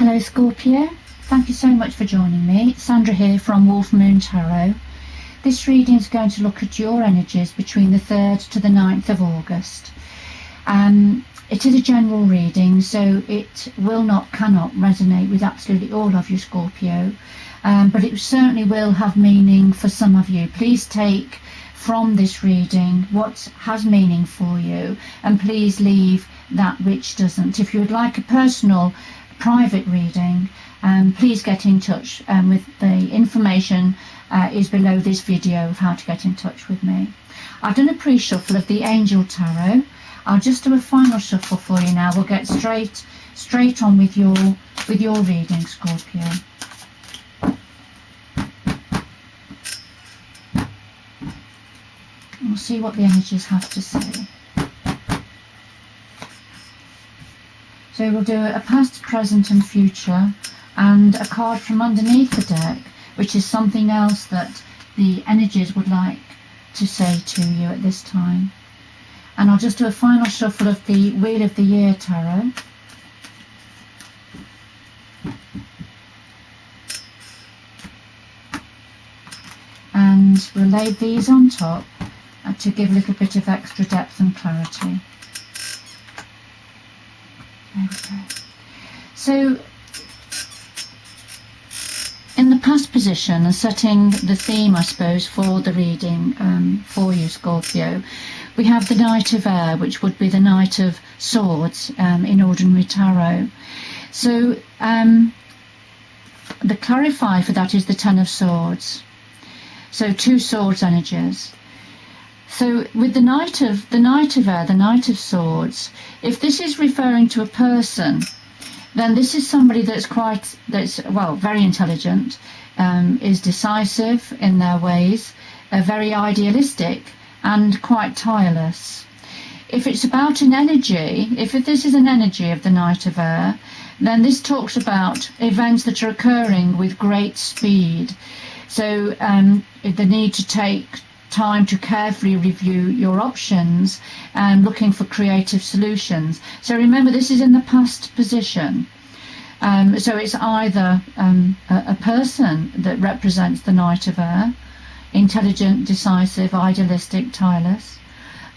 Hello Scorpio, thank you so much for joining me. Sandra here from Wolf Moon Tarot. This reading is going to look at your energies between the 3rd to the 9th of August. It is a general reading, so it cannot resonate with absolutely all of you Scorpio, but it certainly will have meaning for some of you. Please take from this reading what has meaning for you, and please leave that which doesn't. If you would like a personal private reading, please get in touch with the information is below this video of how to get in touch with me. I've done a pre-shuffle of the Angel Tarot. I'll just do a final shuffle for you now. We'll get straight on with your reading, Scorpio. We'll see what the energies have to say. So we'll do a past, present and future, and a card from underneath the deck, which is something else that the energies would like to say to you at this time. And I'll just do a final shuffle of the Wheel of the Year Tarot. And we'll lay these on top to give a little bit of extra depth and clarity. There we go. So, in the past position, and setting the theme, I suppose, for the reading for you, Scorpio, we have the Knight of Air, which would be the Knight of Swords in ordinary tarot. So, the clarifier for that is the Ten of Swords. So, 2 swords energies. So with the Knight of Air, the Knight of Swords, if this is referring to a person, then this is somebody that's very intelligent, is decisive in their ways, very idealistic and quite tireless. If it's about an energy, if this is an energy of the Knight of Air, then this talks about events that are occurring with great speed. So the need to take time to carefully review your options and looking for creative solutions. So remember, this is in the past position. So it's either a person that represents the Knight of Air, intelligent, decisive, idealistic, tireless.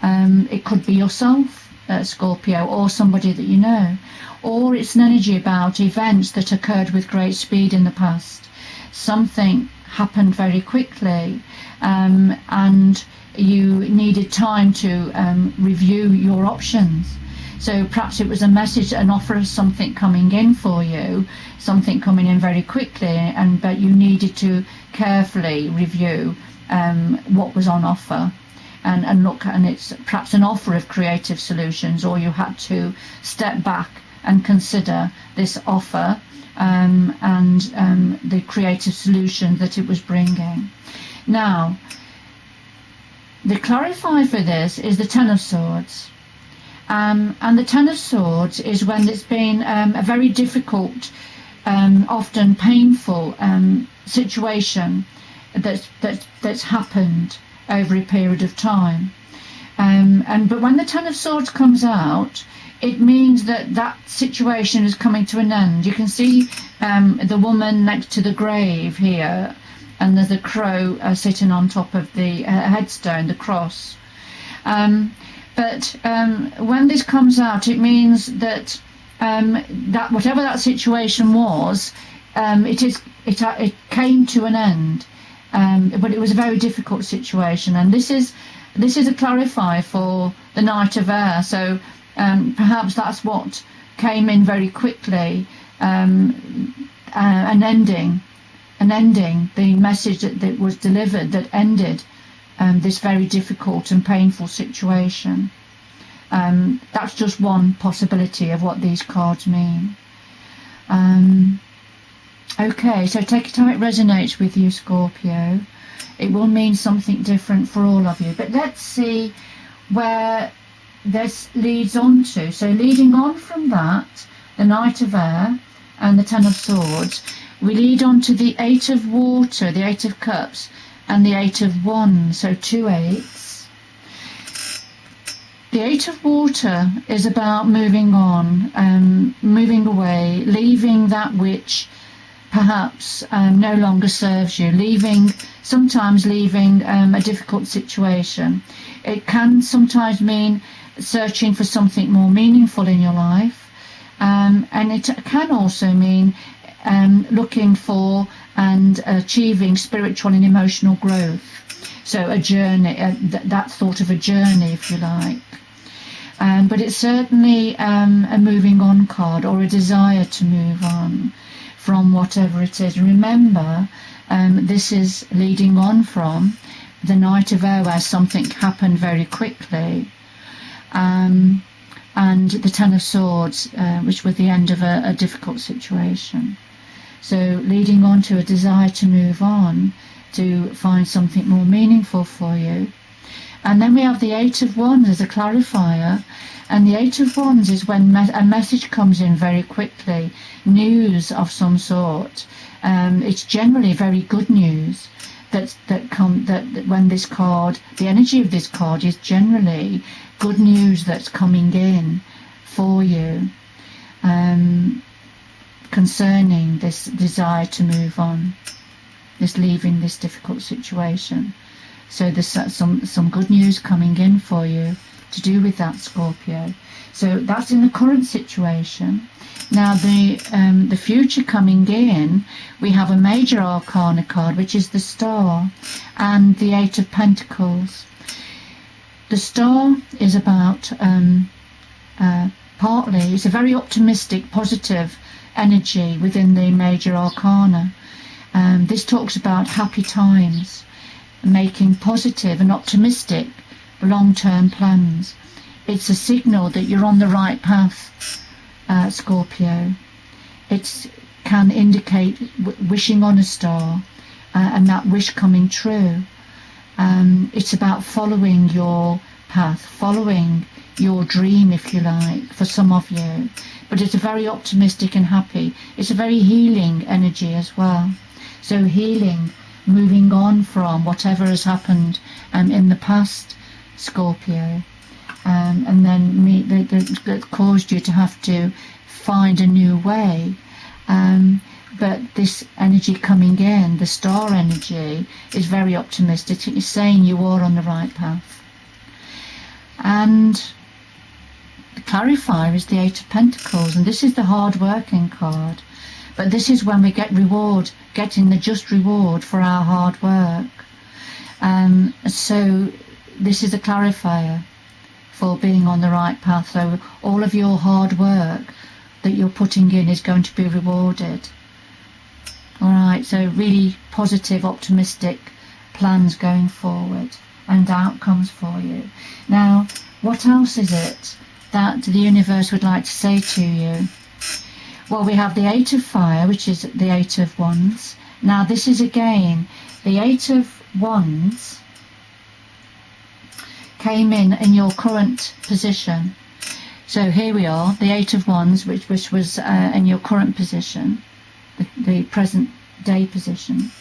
It could be yourself, Scorpio, or somebody that you know. Or it's an energy about events that occurred with great speed in the past. Something happened very quickly, and you needed time to review your options. So perhaps it was a message, an offer of something coming in for you, something coming in very quickly, but you needed to carefully review what was on offer and look, and it's perhaps an offer of creative solutions, or you had to step back and consider this offer and the creative solution that it was bringing. Now, the clarifier for this is the Ten of Swords. And the Ten of Swords is when it's been a very difficult, often painful situation that's happened over a period of time. But when the Ten of Swords comes out, it means that situation is coming to an end. You can see the woman next to the grave here, and there's a crow sitting on top of the headstone, the cross. But when this comes out, it means that that whatever that situation was, it came to an end. But it was a very difficult situation, and this is a clarifier for the Knight of Air. So perhaps that's what came in very quickly, an ending, the message that was delivered that ended this very difficult and painful situation. That's just one possibility of what these cards mean. Okay, so take it how it resonates with you, Scorpio. It will mean something different for all of you. But let's see where this leads on to. So leading on from that, the Knight of Air and the Ten of Swords, we lead on to the Eight of Water, the Eight of Cups, and the Eight of Wands, so 2 eights. The Eight of Water is about moving on, moving away, leaving that which perhaps no longer serves you, sometimes leaving a difficult situation. It can sometimes mean searching for something more meaningful in your life, and it can also mean looking for and achieving spiritual and emotional growth. So a journey, that sort of a journey, if you like. But it's certainly a moving on card, or a desire to move on from whatever it is. Remember, this is leading on from the Knight of Air, where something happened very quickly, and the Ten of Swords, which was the end of a difficult situation. So leading on to a desire to move on, to find something more meaningful for you. And then we have the Eight of Wands as a clarifier, and the Eight of Wands is when a message comes in very quickly, news of some sort. It's generally very good news that when this card, the energy of this card is generally good news that's coming in for you, concerning this desire to move on, this leaving this difficult situation. So there's some good news coming in for you to do with that, Scorpio. So that's in the current situation. Now the future coming in, we have a major arcana card, which is the Star, and the Eight of Pentacles. The Star is about partly, it's a very optimistic, positive energy within the major arcana. This talks about happy times, making positive and optimistic long-term plans. It's a signal that you're on the right path, Scorpio. It can indicate wishing on a star, and that wish coming true. It's about following your path, following your dream, if you like, for some of you. But it's a very optimistic and happy. It's a very healing energy as well. So healing, moving on from whatever has happened in the past, Scorpio, and then that caused you to have to find a new way. But this energy coming in, the Star energy, is very optimistic. It's saying you are on the right path. And the clarifier is the Eight of Pentacles, and this is the hard-working card. But this is when we get getting the just reward for our hard work. So this is a clarifier for being on the right path. So all of your hard work that you're putting in is going to be rewarded. All right, so really positive, optimistic plans going forward and outcomes for you. Now, what else is it that the universe would like to say to you? Well, we have the Eight of Fire, which is the Eight of Wands. Now, this is again, the Eight of Wands came in your current position. So here we are, the Eight of Wands, which was in your current position, the present day position.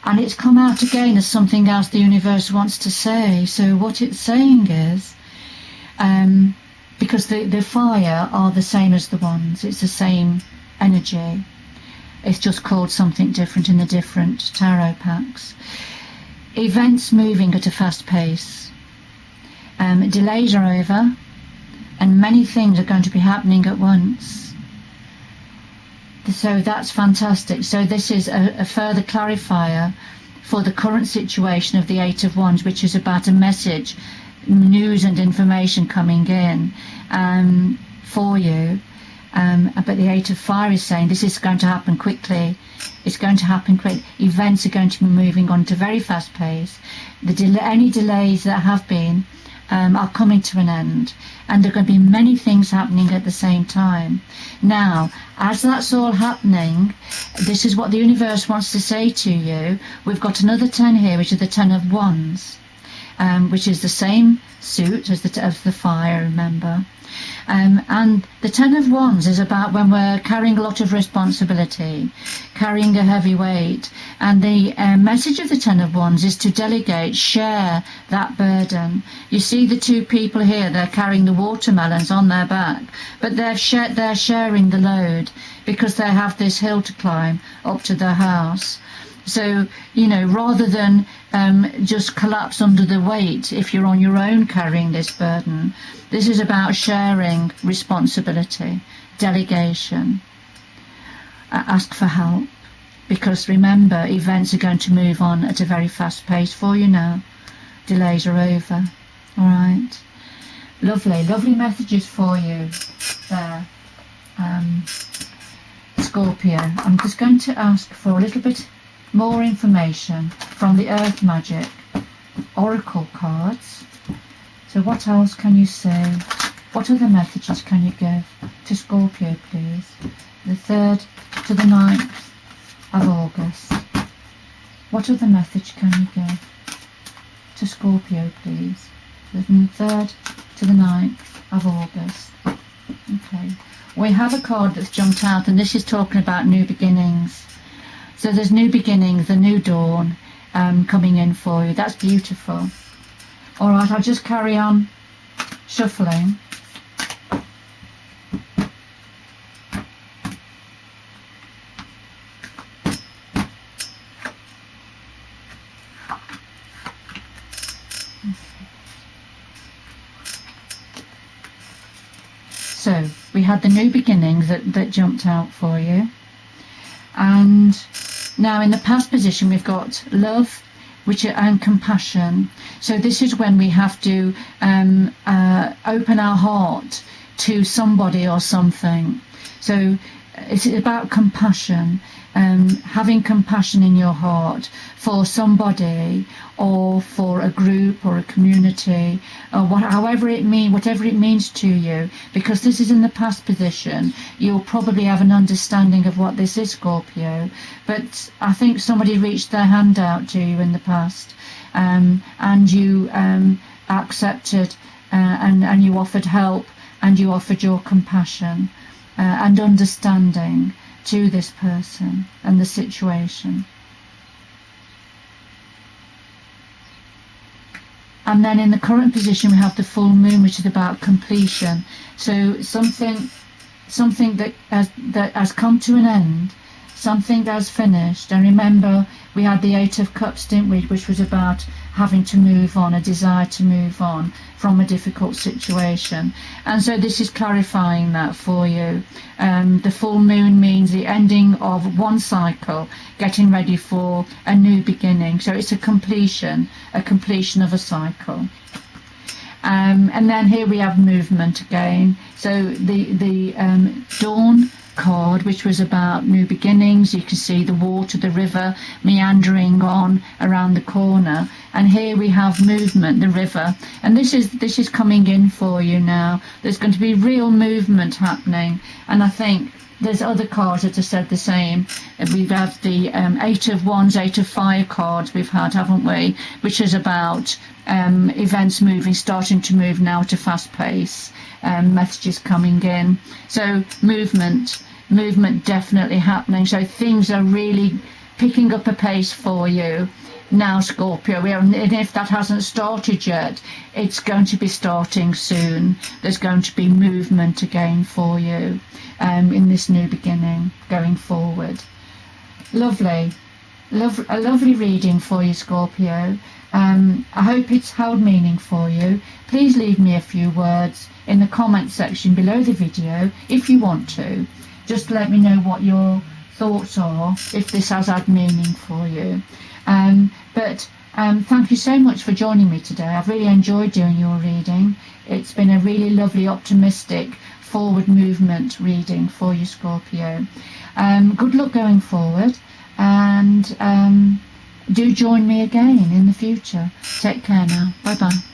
And it's come out again as something else the universe wants to say. So what it's saying is, because the fire are the same as the wands, it's the same energy. It's just called something different in the different tarot packs. Events moving at a fast pace. Delays are over, and many things are going to be happening at once. So that's fantastic. So this is a further clarifier for the current situation of the Eight of Wands, which is about a message, news and information coming in for you. But the Eight of Fire is saying this is going to happen quickly. It's going to happen quick. Events are going to be moving on at a very fast pace. Any delays that have been are coming to an end, and there are going to be many things happening at the same time. Now, as that's all happening, this is what the universe wants to say to you. We've got another 10 here, which is the Ten of Wands, which is the same suit as the fire, remember. And the Ten of Wands is about when we're carrying a lot of responsibility, carrying a heavy weight. And the message of the Ten of Wands is to delegate, share that burden. You see the two people here, they're carrying the watermelons on their back, but they're sharing the load because they have this hill to climb up to their house. So, you know, rather than just collapse under the weight if you're on your own carrying this burden, this is about sharing responsibility, delegation. Ask for help, because remember, events are going to move on at a very fast pace for you now. Delays are over. All right. Lovely, lovely messages for you there. Scorpio, I'm just going to ask for a little bit more information from the Earth Magic Oracle cards. So what else can you say? What other messages can you give to Scorpio, please? The 3rd to the 9th of August. What other message can you give to Scorpio, please? The 3rd to the 9th of August. Okay. We have a card that's jumped out, and this is talking about new beginnings. So there's new beginnings, a new dawn coming in for you. That's beautiful. All right, I'll just carry on shuffling. So we had the new beginnings that jumped out for you. And now in the past position we've got love, and compassion. So this is when we have to open our heart to somebody or something. So it's about compassion, having compassion in your heart for somebody or for a group or a community, or whatever it means to you, because this is in the past position. You'll probably have an understanding of what this is, Scorpio, but I think somebody reached their hand out to you in the past, and you accepted, and you offered help, and you offered your compassion and understanding to this person and the situation. And then in the current position we have the full moon, which is about completion. So something that has come to an end, something that's finished. And remember, we had the 8 of Cups, didn't we, which was about having to move on, a desire to move on from a difficult situation. And so this is clarifying that for you. The full moon means the ending of one cycle, getting ready for a new beginning. So it's a completion of a cycle. And then here we have movement again. So the dawn card, which was about new beginnings. You can see the water, the river meandering on around the corner, and here we have movement, the river, and this is coming in for you now. There's going to be real movement happening, and I think there's other cards that have said the same. We've had the 8 of Wands, 8 of Fire cards we've had, haven't we, which is about events moving, starting to move now at a fast pace, messages coming in. So movement definitely happening. So things are really picking up a pace for you now, Scorpio. And if that hasn't started yet, it's going to be starting soon. There's going to be movement again for you in this new beginning going forward. Lovely. A lovely reading for you, Scorpio. I hope it's held meaning for you. Please leave me a few words in the comment section below the video if you want to. Just let me know what your thoughts are, if this has had meaning for you. But thank you so much for joining me today. I've really enjoyed doing your reading. It's been a really lovely, optimistic, forward movement reading for you, Scorpio. Good luck going forward, and do join me again in the future. Take care now. Bye bye.